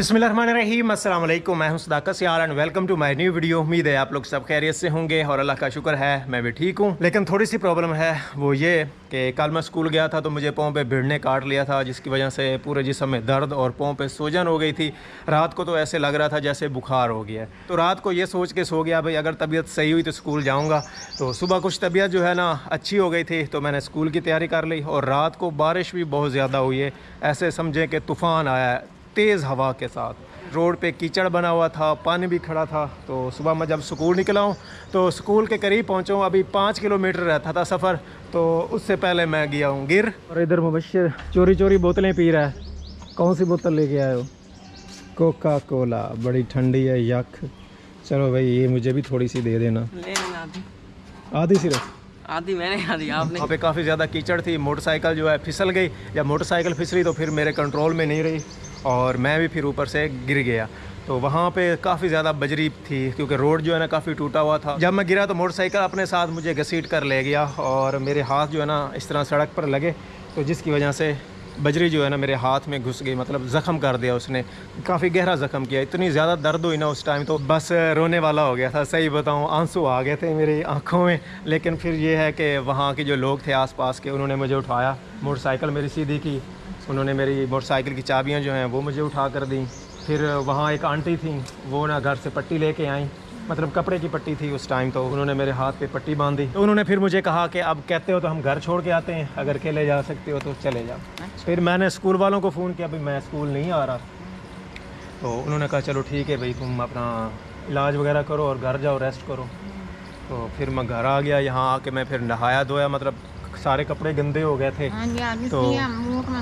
बिस्मिल्लाहिर्रहमानिर्रहीम, अस्सलाम वालेकुम। मैं हूं Sadaqat Sial and welcome to my new video. उम्मीद है आप लोग सब खैरियत से होंगे और अल्लाह का शुक्र है मैं भी ठीक हूं। लेकिन थोड़ी सी प्रॉब्लम है, वो ये कि कल मैं स्कूल गया था तो मुझे पाँव पे भिड़ने काट लिया था, जिसकी वजह से पूरे जिस्म में दर्द और पाँव पे सूजन हो गई थी। रात को तो ऐसे लग रहा था जैसे बुखार हो गया है। तो रात को ये सोच के सो गया भाई अगर तबीयत सही हुई तो स्कूल जाऊँगा। तो सुबह कुछ तबीयत जो है ना अच्छी हो गई थी तो मैंने स्कूल की तैयारी कर ली। और रात को बारिश भी बहुत ज़्यादा हुई है, ऐसे समझें कि तूफ़ान आया है तेज़ हवा के साथ। रोड पे कीचड़ बना हुआ था, पानी भी खड़ा था। तो सुबह मैं जब स्कूल निकला हूँ तो स्कूल के करीब पहुँचा हूँ, अभी 5 किलोमीटर रहता था सफ़र, तो उससे पहले मैं गया हूँ गिर। और इधर मुबश्शिर चोरी चोरी बोतलें पी रहा है। कौन सी बोतल लेके आए हो? कोका कोला, बड़ी ठंडी है यक। चलो भाई ये मुझे भी थोड़ी सी दे देना। आधी सिर्फ? आधी मैंने आधी आपने। वहाँ पे काफ़ी ज़्यादा कीचड़ थी, मोटरसाइकिल जो है फिसल गई। जब मोटरसाइकिल फिसली तो फिर मेरे कंट्रोल में नहीं रही और मैं भी फिर ऊपर से गिर गया। तो वहाँ पे काफ़ी ज़्यादा बजरी थी क्योंकि रोड जो है ना काफ़ी टूटा हुआ था। जब मैं गिरा तो मोटरसाइकिल अपने साथ मुझे घसीट कर ले गया और मेरे हाथ जो है ना इस तरह सड़क पर लगे, तो जिसकी वजह से बजरी जो है ना मेरे हाथ में घुस गई, मतलब ज़ख़म कर दिया उसने, काफ़ी गहरा ज़ख़म किया। इतनी ज़्यादा दर्द हुई ना उस टाइम तो बस रोने वाला हो गया था। सही बताऊँ आंसू आ गए थे मेरी आंखों में। लेकिन फिर ये है कि वहाँ के जो लोग थे आसपास के, उन्होंने मुझे उठाया, मोटरसाइकिल मेरी सीधी की, उन्होंने मेरी मोटरसाइकिल की चाबियाँ जो हैं वो मुझे उठा कर दी। फिर वहाँ एक आंटी थी, वो ना घर से पट्टी लेके आई, मतलब कपड़े की पट्टी थी उस टाइम, तो उन्होंने मेरे हाथ पे पट्टी बांधी। तो उन्होंने फिर मुझे कहा कि अब कहते हो तो हम घर छोड़ के आते हैं, अगर अकेले जा सकते हो तो चले जाओ। फिर मैंने स्कूल वालों को फ़ोन किया, भाई मैं स्कूल नहीं आ रहा। तो उन्होंने कहा चलो ठीक है भाई, तुम अपना इलाज वगैरह करो और घर जाओ, रेस्ट करो। तो फिर मैं घर आ गया। यहाँ आके मैं फिर नहाया धोया, मतलब सारे कपड़े गंदे हो गए थे। तो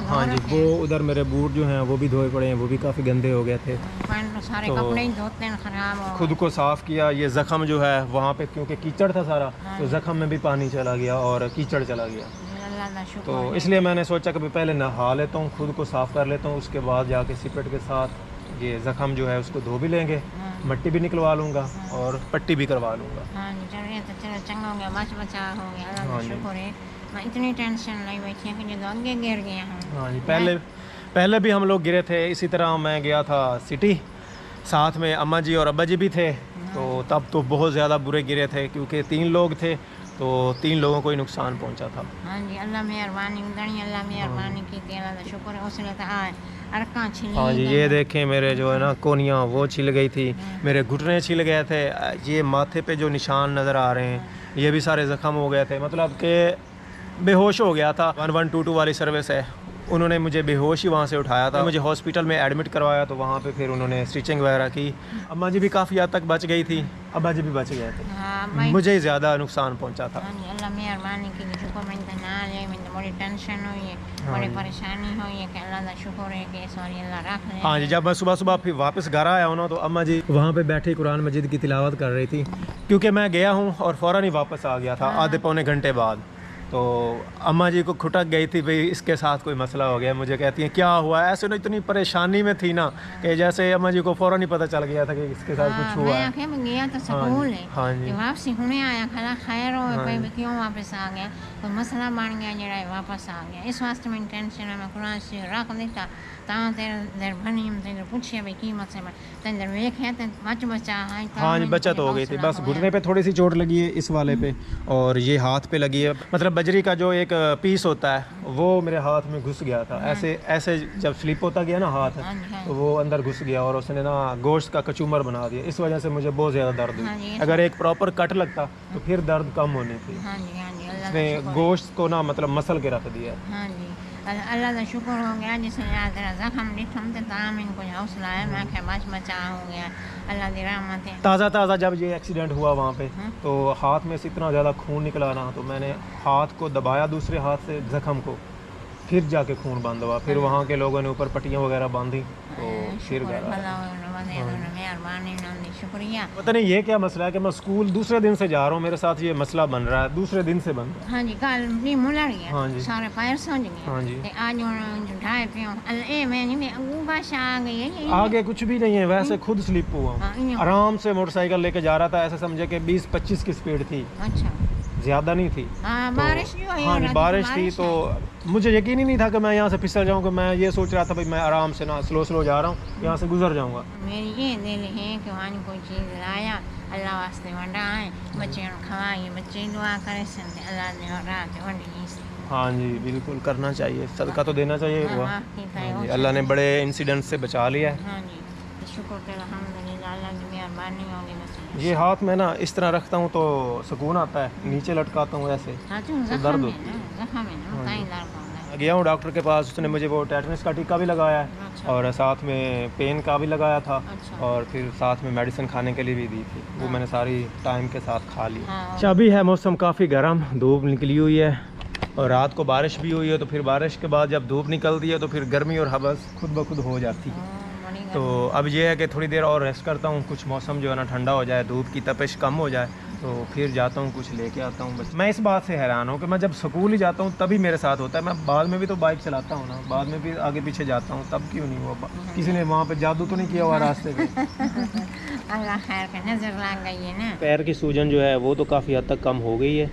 हाँ जी, वो उधर मेरे बूट जो हैं वो भी धोए पड़े हैं, वो भी काफ़ी गंदे हो गए थे। सारे कपड़े ही धोते हैं, खराब। खुद को साफ़ किया। ये ज़ख़म जो है वहाँ पे क्योंकि कीचड़ था सारा, तो ज़ख़म में भी पानी चला गया और कीचड़ चला गया। तो इसलिए मैंने सोचा कि पहले नहा लेता हूँ, खुद को साफ़ कर लेता हूँ, उसके बाद जाके सिपट के साथ ये ज़ख़म जो है उसको धो भी लेंगे, मिट्टी भी निकलवा लूँगा और पट्टी भी करवा लूँगा। मैं इतनी टेंशन नहीं बैठी कि जो आगे गिर गया हूँ। हाँ जी, पहले भी हम लोग गिरे थे इसी तरह। मैं गया था सिटी, साथ में अम्मा जी और अब्बा जी भी थे। तो तब तो बहुत ज़्यादा बुरे गिरे थे क्योंकि 3 लोग थे, तो 3 लोगों को ही नुकसान पहुंचा था। हाँ जी, अल्लाह मेहरबानी, अल्लाह मेहरबानी की थी, अल्लाह का शुक्र है। उसने तो अरकां छिल। हाँ जी, ये देखें मेरे जो है ना कोनियाँ वो छिल गई थी, मेरे घुटने छिल गए थे, ये माथे पे जो निशान नज़र आ रहे हैं ये भी सारे ज़ख़म हो गए थे। मतलब कि बेहोश हो गया था। 1122 वाली सर्विस है, उन्होंने मुझे बेहोश ही वहाँ से उठाया था, मुझे हॉस्पिटल में एडमिट करवाया। तो वहाँ पे फिर उन्होंने स्टिचिंग वगैरह की। अम्मा जी भी काफ़ी हद तक बच गई थी, अब्बा जी भी बच गए थे। मुझे ही ज़्यादा नुकसान पहुँचा था। अल्लाह मेहरबानी की, शुक्र मैं बड़ी टेंशन हुई है, बड़ी परेशानी हुई है कि अल्लाह का शुक्र है कि सॉरी अल्लाह रख ले। हाँ जी, जब मैं सुबह फिर वापस घर आया हूँ ना, तो अम्मा जी वहाँ पे बैठी कुरान मजीद की तिलावत कर रही थी, क्योंकि मैं गया हूँ और फ़ौरन ही वापस आ गया था आधे पौने घंटे बाद। तो अम्मा जी को खुटक गई थी भाई इसके साथ कोई मसला हो गया। मुझे कहती हैं क्या हुआ? ऐसे ना इतनी परेशानी में थी ना कि जैसे अम्मा जी को फ़ौरन ही पता चल गया था कि इसके साथ कुछ हुआ है। मैं गया तो स्कूल है। हाँ जी, वापसी होने आया, खला खैर हो पे क्यों वापस आ गया, तो मसला बन गया जरा वापस आ गया। इस वास्ते मैं टेंशन है, मैं कुरान से रख देता ता तेरे भनी तेरे पूछे भाई की मसला तेरे वेख है तो बचा है। हाँ जी, बचत हो गई थी। बस घुटने पे थोड़ी सी चोट लगी है इस वाले पे, और ये हाथ पे लगी है। मतलब बजरी का जो एक पीस होता है वो मेरे हाथ में घुस गया था। ऐसे जब स्लिप होता गया ना हाथ, तो वो अंदर घुस गया और उसने ना गोश्त का कचूमर बना दिया। इस वजह से मुझे बहुत ज़्यादा दर्द हुई। अगर एक प्रॉपर कट लगता तो फिर दर्द कम होनी थी। उसने गोश्त को ना मतलब मसल के रख दिया। अल्लाह का शुक्र हो गया जिसने तेरा ज़ख़म दिखम ते ताम इनको हौसला है, मैं क्या बचा हो गया, अल्लाह की रहमत है। ताज़ा जब ये एक्सीडेंट हुआ वहाँ पे, तो हाथ में से इतना ज़्यादा खून निकला ना, तो मैंने हाथ को दबाया दूसरे हाथ से ज़ख़म को, फिर जाके खून बंद हुआ। फिर वहाँ के लोगों ने ऊपर पट्टियाँ वगैरह बांधी, तो फिर शुक्रिया। पता नहीं ये क्या मसला है कि मैं स्कूल दूसरे दिन से जा रहा हूँ, मेरे साथ ये मसला बन रहा है, दूसरे दिन से बन रहा है। हाँ जी, कल नहीं मुला गया। हाँ जी, सारे पैर समझ गए। हाँ जी, आज ढाई पे मैं नहीं वो बादशाह आ गई है। आगे कुछ भी नहीं है, वैसे खुद स्लिप हुआ हूँ। आराम से मोटरसाइकिल लेके जा रहा था, ऐसे समझे कि 20-25 की स्पीड थी। अच्छा, ज़्यादा नहीं थी। हाँ, बारिश भी हुई। हाँ जी, बारिश थी तो मुझे यकीन ही नहीं था कि मैं यहाँ से फिसल जाऊँगा। मैं ये सोच रहा था भाई मैं आराम से ना स्लो स्लो जा रहा हूँ, यहाँ से गुजर जाऊँगा। मेरी ये दिल है कि वहाँ कोई चीज़ लाया अल्लाह वास्ते वंडा है, बच्चे खवाइए, बच्चे दुआ करे संते अल्लाह ने रात वंडी। हाँ जी, बिल्कुल करना चाहिए, सदका तो देना चाहिए। हाँ, अल्लाह ने बड़े इंसिडेंट से बचा लिया है। हाँ जी, शुक्र अल्हम्दुलिल्लाह, अल्लाह की मेहरबानी होगी बस। ये हाथ में ना इस तरह रखता हूँ तो सुकून आता है, नीचे लटकाता हूँ ऐसे तो दर्द होता है। गया हूँ डॉक्टर के पास, उसने मुझे वो टेटनस का टीका भी लगाया है। अच्छा। और साथ में पेन का भी लगाया था। अच्छा। और फिर साथ में मेडिसिन खाने के लिए भी दी थी। वो मैंने सारी टाइम के साथ खा ली। हाँ। अच्छा, अभी है मौसम काफ़ी गर्म, धूप निकली हुई है और रात को बारिश भी हुई है। तो फिर बारिश के बाद जब धूप निकलती है तो फिर गर्मी और हवस खुद ब खुद हो जाती है। तो अब ये है कि थोड़ी देर और रेस्ट करता हूँ, कुछ मौसम जो है ना ठंडा हो जाए, धूप की तपिश कम हो जाए, तो फिर जाता हूँ कुछ लेके आता हूँ। बस मैं इस बात से हैरान हूँ कि मैं जब स्कूल ही जाता हूँ तभी मेरे साथ होता है। मैं बाद में भी तो बाइक चलाता हूँ ना, बाद में भी आगे पीछे जाता हूँ, तब क्यों नहीं हुआ? किसी ने वहाँ पे जादू तो नहीं किया हुआ रास्ते पे? अल्लाह खैर का, नजर लग गई है ना। पैर की सूजन जो है वो तो काफ़ी हद तक कम हो गई है,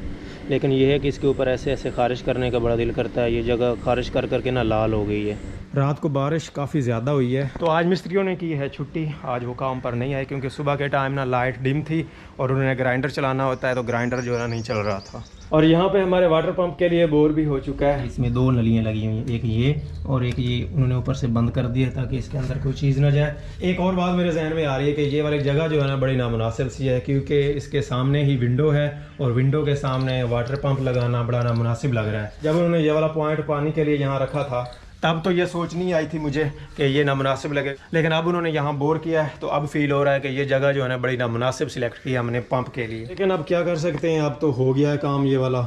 लेकिन ये है कि इसके ऊपर ऐसे ऐसे खारिश करने का बड़ा दिल करता है। ये जगह खारिश कर करके ना लाल हो गई है। रात को बारिश काफ़ी ज़्यादा हुई है तो आज मिस्त्रियों ने की है छुट्टी। आज वो काम पर नहीं आए क्योंकि सुबह के टाइम ना लाइट डिम थी और उन्होंने ग्राइंडर चलाना होता है, तो ग्राइंडर जो है ना नहीं चल रहा था। और यहाँ पे हमारे वाटर पंप के लिए बोर भी हो चुका है। इसमें 2 नलियाँ लगी हुई हैं, एक ये और एक ये उन्होंने ऊपर से बंद कर दिया ताकि इसके अंदर कोई चीज़ ना जाए। एक और बात मेरे जहन में आ रही है कि ये वाली जगह जो है ना बड़ी नामुनासिब सी है, क्योंकि इसके सामने ही विंडो है और विंडो के सामने वाटर पंप लगाना बड़ा नामुनासिब लग रहा है। जब उन्होंने ये वाला पॉइंट पानी के लिए यहाँ रखा था तब तो ये सोच नहीं आई थी मुझे कि ये नामुनासिब लगे, लेकिन अब उन्होंने यहाँ बोर किया है तो अब फील हो रहा है कि ये जगह जो है ना बड़ी नामुनासिब सिलेक्ट की हमने पंप के लिए। लेकिन अब क्या कर सकते हैं, अब तो हो गया है काम ये वाला,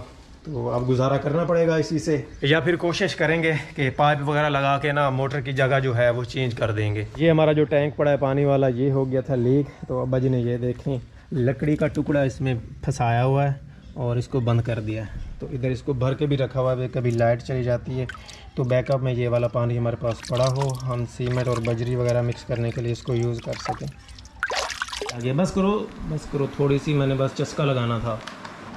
तो अब गुजारा करना पड़ेगा इसी से, या फिर कोशिश करेंगे कि पाइप वगैरह लगा के ना मोटर की जगह जो है वो चेंज कर देंगे। ये हमारा जो टैंक पड़ा है पानी वाला, ये हो गया था लीक, तो अब्बा जी ने ये देखें लकड़ी का टुकड़ा इसमें फंसाया हुआ है और इसको बंद कर दिया है। तो इधर इसको भर के भी रखा हुआ है, कभी लाइट चली जाती है तो बैकअप में ये वाला पानी हमारे पास पड़ा हो, हम सीमेंट और बजरी वगैरह मिक्स करने के लिए इसको यूज़ कर सकें। आगे बस करो, थोड़ी सी मैंने बस चस्का लगाना था।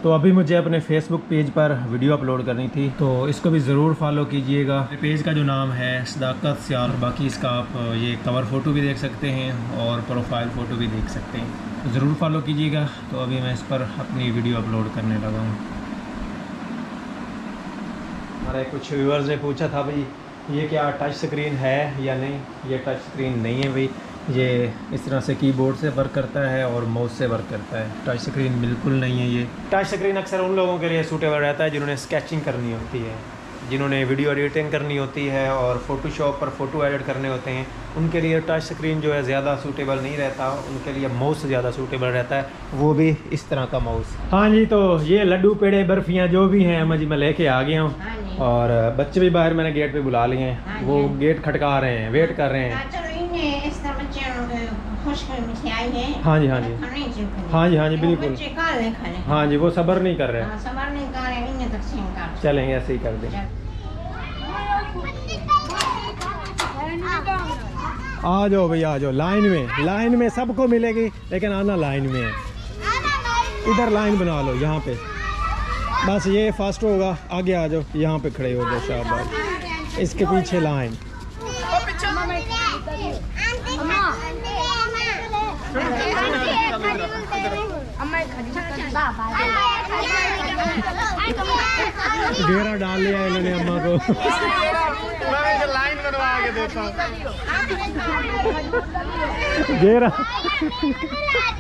तो अभी मुझे अपने फेसबुक पेज पर वीडियो अपलोड करनी थी, तो इसको भी ज़रूर फॉलो कीजिएगा। पेज का जो नाम है सदाकत सियाल, बाकी इसका आप ये कवर फ़ोटो भी देख सकते हैं और प्रोफाइल फ़ोटो भी देख सकते हैं, तो ज़रूर फॉलो कीजिएगा। तो अभी मैं इस पर अपनी वीडियो अपलोड करने लगा हूँ। हमारे कुछ व्यूअर्स ने पूछा था भाई ये क्या टच स्क्रीन है या नहीं। ये टच स्क्रीन नहीं है भाई, ये इस तरह से कीबोर्ड से वर्क करता है और माउस से वर्क करता है। टच स्क्रीन बिल्कुल नहीं है ये। टच स्क्रीन अक्सर उन लोगों के लिए सूटेबल रहता है जिन्होंने स्केचिंग करनी होती है, जिन्होंने वीडियो एडिटिंग करनी होती है और फोटोशॉप पर फ़ोटो एडिट करने होते हैं, उनके लिए टच स्क्रीन जो है ज़्यादा सूटेबल नहीं रहता। उनके लिए माउस ज़्यादा सूटेबल रहता है, वो भी इस तरह का माउस। हाँ जी, तो ये लड्डू पेड़े बर्फियाँ जो भी हैं अम्मा जी मैं लेके आ गया हूँ और बच्चे भी बाहर मैंने गेट पे बुला लिए हैं, वो गेट खटका रहे हैं, वेट कर रहे हैं। हाँ जी हाँ जी हाँ जी हाँ जी बिल्कुल हाँ जी, वो सब्र नहीं कर रहे हैं, चलेंगे ऐसे ही कर दें। आ जाओ भैया आ जाओ, लाइन में सबको मिलेगी, लेकिन आना लाइन में है। इधर लाइन बना लो, यहाँ पे बस ये फास्ट होगा। आगे आ जाओ, यहाँ पे खड़े हो जाओ, शाबाश। इसके पीछे लाइन। घेरा डाल लिया इन्होंने अम्मा को। लाइन बनवा के देता हूँ घेरा।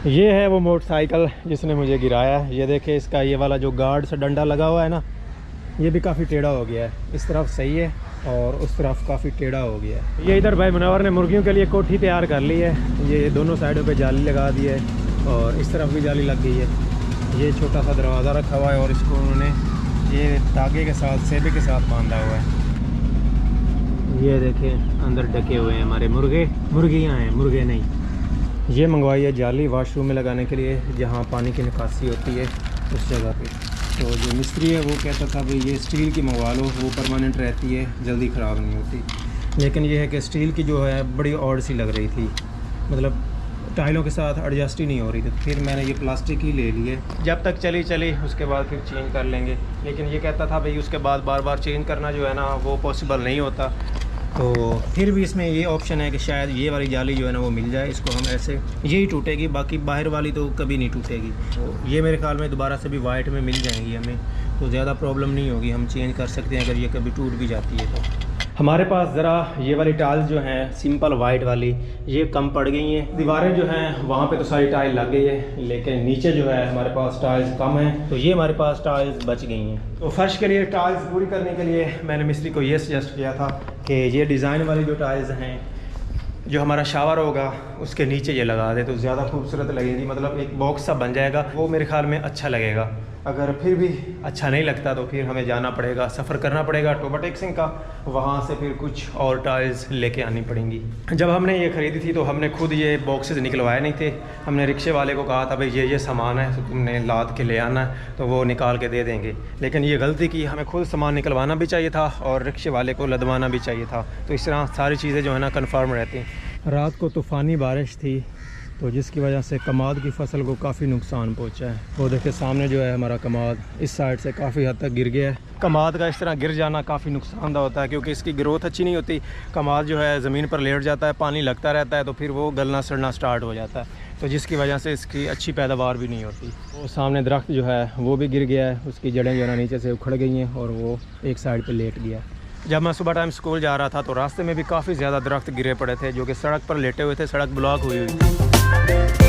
ये है वो मोटरसाइकिल जिसने मुझे गिराया। ये देखे इसका ये वाला जो गार्ड से डंडा लगा हुआ है ना, ये भी काफ़ी टेढ़ा हो गया है। इस तरफ सही है और उस तरफ काफ़ी टेढ़ा हो गया है। ये इधर भाई मुनव्वर ने मुर्गियों के लिए कोठी तैयार कर ली है। ये दोनों साइडों पे जाली लगा दी है और इस तरफ भी जाली लग गई है। ये छोटा सा दरवाज़ा रखा हुआ है और इसको उन्होंने ये धागे के साथ सेबे के साथ बांधा हुआ है। ये देखें अंदर ढके हुए हैं हमारे मुर्गियाँ हैं, मुर्गे नहीं। ये मंगवाई है जाली वाशरूम में लगाने के लिए, जहाँ पानी की निकासी होती है उस जगह पे। तो जो मिस्त्री है वो कहता था भाई ये स्टील की मंगवा लो, वो परमानेंट रहती है, जल्दी ख़राब नहीं होती। लेकिन ये है कि स्टील की जो है बड़ी ऑड सी लग रही थी, मतलब टाइलों के साथ एडजस्ट ही नहीं हो रही थी, तो फिर मैंने ये प्लास्टिक ही ले लिए। जब तक चली उसके बाद फिर चेंज कर लेंगे। लेकिन ये कहता था भाई उसके बाद बार बार चेंज करना जो है ना वो पॉसिबल नहीं होता। तो फिर भी इसमें ये ऑप्शन है कि शायद ये वाली जाली जो है ना वो मिल जाए। इसको हम ऐसे, यही टूटेगी, बाकी बाहर वाली तो कभी नहीं टूटेगी। तो ये मेरे ख्याल में दोबारा से भी वाइट में मिल जाएंगी हमें, तो ज़्यादा प्रॉब्लम नहीं होगी, हम चेंज कर सकते हैं अगर ये कभी टूट भी जाती है तो। हमारे पास ज़रा ये वाली टाइल्स जो हैं सिंपल वाइट वाली, ये कम पड़ गई हैं। दीवारें जो हैं वहाँ पे तो सारी टाइल लग गई है, लेकिन नीचे जो है हमारे पास टाइल्स कम हैं, तो ये हमारे पास टाइल्स बच गई हैं। तो फर्श के लिए टाइल्स पूरी करने के लिए मैंने मिस्त्री को ये सजेस्ट किया था कि ये डिज़ाइन वाली जो टाइल्स हैं, जो हमारा शावर होगा उसके नीचे ये लगा दे तो ज़्यादा खूबसूरत लगेगी, मतलब एक बॉक्स सा बन जाएगा, वो मेरे ख्याल में अच्छा लगेगा। अगर फिर भी अच्छा नहीं लगता तो फिर हमें जाना पड़ेगा, सफ़र करना पड़ेगा टोबा टेक्सिंग का, वहाँ से फिर कुछ और टाइल्स लेके आनी पड़ेंगी। जब हमने ये ख़रीदी थी तो हमने खुद ये बॉक्सेस निकलवाए नहीं थे, हमने रिक्शे वाले को कहा था भाई ये सामान है तो तुमने लाद के ले आना है, तो वो निकाल के दे देंगे। लेकिन ये गलती की, हमें खुद सामान निकलवाना भी चाहिए था और रिक्शे वाले को लदवाना भी चाहिए था, तो इस तरह सारी चीज़ें जो है ना कन्फर्म रहती। रात को तूफ़ानी बारिश थी तो जिसकी वजह से कमाद की फसल को काफ़ी नुकसान पहुंचा है। वो देखिए सामने जो है हमारा कमाद इस साइड से काफ़ी हद तक गिर गया है। कमाद का इस तरह गिर जाना काफ़ी नुकसानदा होता है क्योंकि इसकी ग्रोथ अच्छी नहीं होती। कमाद जो है ज़मीन पर लेट जाता है, पानी लगता रहता है, तो फिर वो गलना सड़ना स्टार्ट हो जाता है, तो जिसकी वजह से इसकी अच्छी पैदावार भी नहीं होती। वो सामने दरख्त जो है वो भी गिर गया है, उसकी जड़ें जो है नीचे से उखड़ गई हैं और वो एक साइड पर लेट गया। जब मैं सुबह टाइम स्कूल जा रहा था तो रास्ते में भी काफ़ी ज़्यादा दरख्त गिरे पड़े थे जो कि सड़क पर लेटे हुए थे, सड़क ब्लॉक हुई थी।